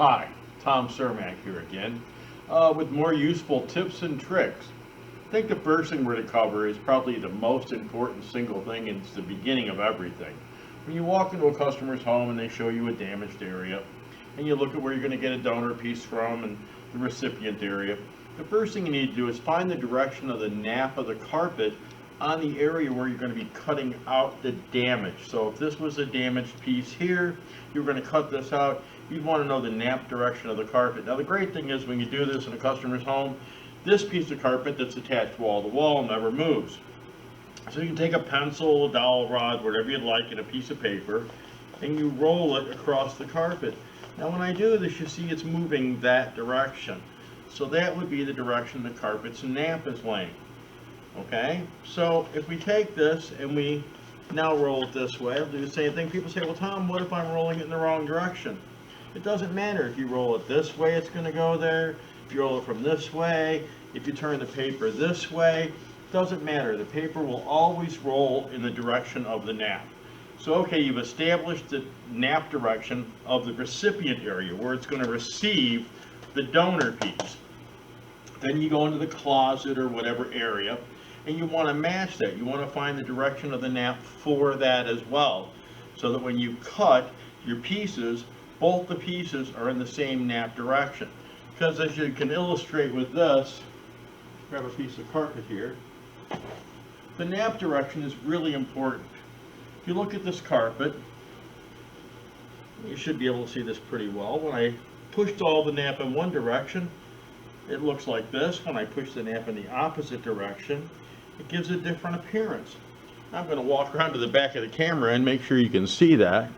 Hi, Tom Cermak here again with more useful tips and tricks. I think the first thing we're to cover is probably the most important single thing, and it's the beginning of everything. When you walk into a customer's home and they show you a damaged area, and you look at where you're going to get a donor piece from and the recipient area, the first thing you need to do is find the direction of the nap of the carpet on the area where you're going to be cutting out the damage. So if this was a damaged piece here, you're going to cut this out, you'd want to know the nap direction of the carpet. Now the great thing is when you do this in a customer's home, this piece of carpet that's attached wall to wall never moves. So you can take a pencil, a dowel rod, whatever you'd like, and a piece of paper, and you roll it across the carpet. Now when I do this, you see it's moving that direction. So that would be the direction the carpet's nap is laying. Okay, so if we take this and we now roll it this way, I'll do the same thing. People say, well, Tom, what if I'm rolling it in the wrong direction? It doesn't matter. If you roll it this way, it's going to go there. If you roll it from this way, if you turn the paper this way, it doesn't matter. The paper will always roll in the direction of the nap. So, okay, you've established the nap direction of the recipient area where it's going to receive the donor piece. Then you go into the closet or whatever area, and you want to match that. You want to find the direction of the nap for that as well, so that when you cut your pieces, both the pieces are in the same nap direction. Because as you can illustrate with this, grab a piece of carpet here, the nap direction is really important. If you look at this carpet, you should be able to see this pretty well. When I pushed all the nap in one direction, it looks like this. When I push the nap in the opposite direction, it gives a different appearance. I'm going to walk around to the back of the camera and make sure you can see that.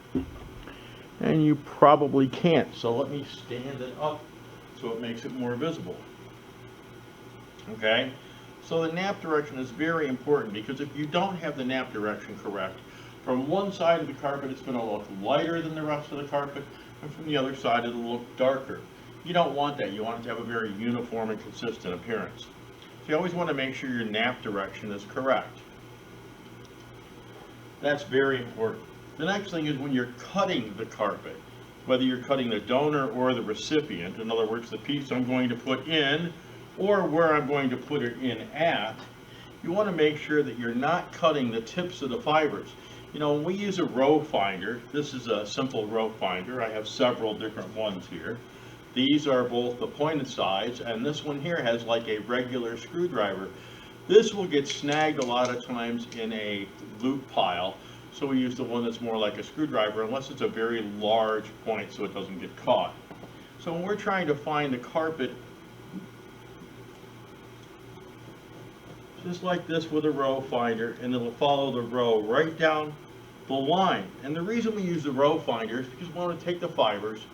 And you probably can't, so let me stand it up so it makes it more visible. Okay, so the nap direction is very important, because if you don't have the nap direction correct, from one side of the carpet it's going to look lighter than the rest of the carpet, and from the other side it'll look darker. You don't want that. You want it to have a very uniform and consistent appearance. So you always want to make sure your nap direction is correct. That's very important. The next thing is when you're cutting the carpet, whether you're cutting the donor or the recipient, in other words, the piece I'm going to put in or where I'm going to put it in at, you want to make sure that you're not cutting the tips of the fibers. You know, when we use a row finder, this is a simple row finder. I have several different ones here. These are both the pointed sides, and this one here has like a regular screwdriver. This will get snagged a lot of times in a loop pile, so we use the one that's more like a screwdriver, unless it's a very large point so it doesn't get caught. So when we're trying to find the carpet, just like this with a row finder, and it'll follow the row right down the line. And the reason we use the row finder is because we want to take the fibers,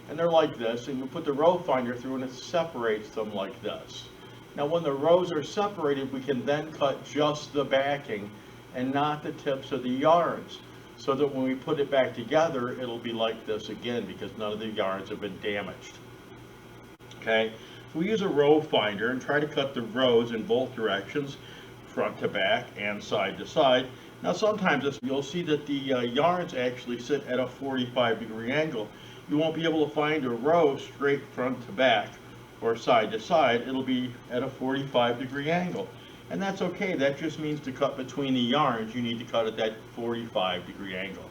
and they're like this, and we put the row finder through and it separates them like this. Now when the rows are separated, we can then cut just the backing and not the tips of the yarns, so that when we put it back together, it'll be like this again, because none of the yarns have been damaged. Okay, so we use a row finder and try to cut the rows in both directions, front to back and side to side. Now sometimes you'll see that the yarns actually sit at a 45-degree angle. You won't be able to find a row straight front to back or side to side. It'll be at a 45-degree angle. And that's okay. That just means to cut between the yarns, you need to cut at that 45-degree angle.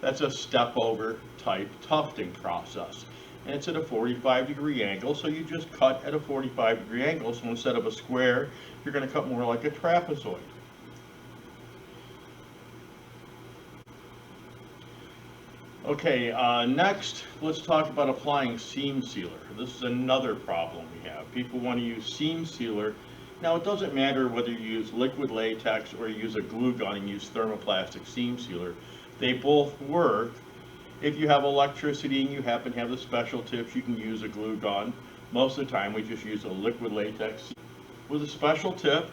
That's a step over type tufting process. And it's at a 45-degree angle, so you just cut at a 45-degree angle. So instead of a square, you're going to cut more like a trapezoid. Okay, next, let's talk about applying seam sealer. This is another problem we have. People want to use seam sealer. Now, it doesn't matter whether you use liquid latex or you use a glue gun and use thermoplastic seam sealer. They both work. If you have electricity and you happen to have the special tips, you can use a glue gun. Most of the time, we just use a liquid latex with a special tip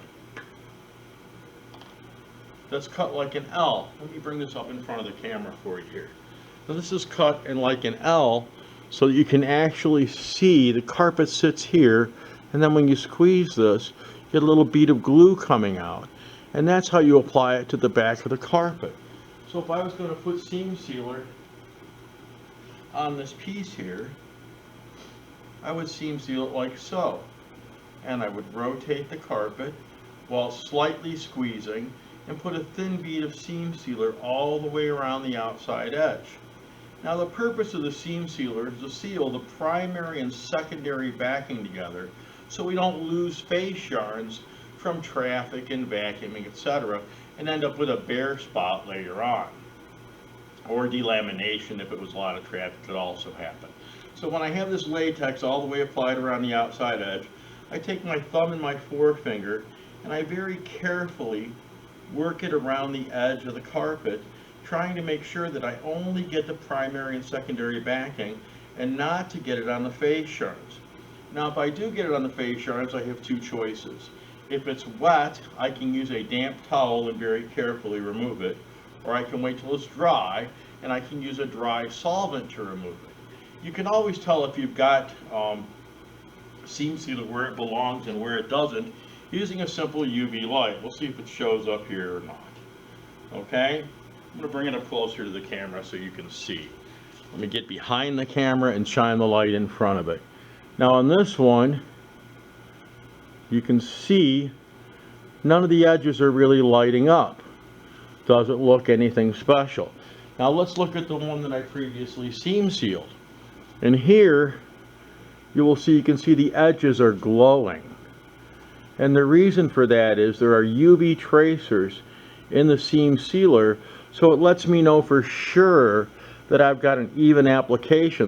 that's cut like an L. Let me bring this up in front of the camera for you here. So this is cut in like an L, so that you can actually see the carpet sits here, and then when you squeeze this, you get a little bead of glue coming out. And that's how you apply it to the back of the carpet. So if I was going to put seam sealer on this piece here, I would seam seal it like so. And I would rotate the carpet while slightly squeezing and put a thin bead of seam sealer all the way around the outside edge. Now the purpose of the seam sealer is to seal the primary and secondary backing together so we don't lose face yarns from traffic and vacuuming, etc., and end up with a bare spot later on. Or delamination if it was a lot of traffic could also happen. So when I have this latex all the way applied around the outside edge, I take my thumb and my forefinger and I very carefully work it around the edge of the carpet, trying to make sure that I only get the primary and secondary backing and not to get it on the face yarns. Now if I do get it on the face yarns, I have two choices. If it's wet, I can use a damp towel and very carefully remove it, or I can wait till it's dry and I can use a dry solvent to remove it. You can always tell if you've got seam sealer where it belongs and where it doesn't using a simple UV light. We'll see if it shows up here or not. Okay, I'm going to bring it up closer to the camera so you can see. Let me get behind the camera and shine the light in front of it. Now on this one, you can see none of the edges are really lighting up. Doesn't look anything special. Now let's look at the one that I previously seam sealed. And here you can see the edges are glowing. And the reason for that is there are UV tracers in the seam sealer, so it lets me know for sure that I've got an even application.